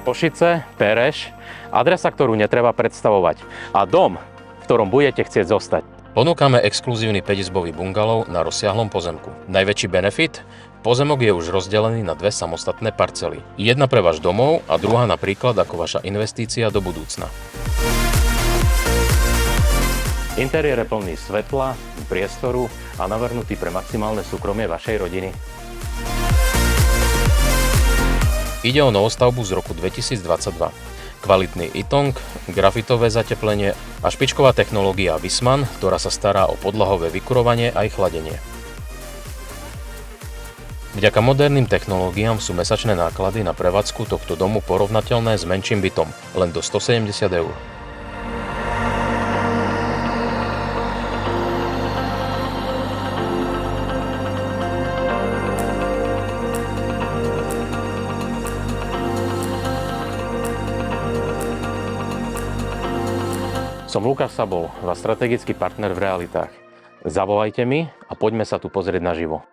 Košice, Pereš, adresa, ktorú netreba predstavovať a dom, v ktorom budete chcieť zostať. Ponúkame exkluzívny 5-izbový bungalov na rozsiahlom pozemku. Najväčší benefit? Pozemok je už rozdelený na dve samostatné parcely. Jedna pre váš domov a druhá napríklad ako vaša investícia do budúcna. Interiér je plný svetla, priestoru a navrhnutý pre maximálne súkromie vašej rodiny. Ide o novostavbu z roku 2022. Kvalitný Ytong, grafitové zateplenie a špičková technológia Viessmann, ktorá sa stará o podlahové vykurovanie aj chladenie. Vďaka moderným technológiám sú mesačné náklady na prevádzku tohto domu porovnateľné s menším bytom, len do 170 eur. Som Lukáš Sabol, váš strategický partner v realitách. Zavolajte mi a poďme sa tu pozrieť naživo.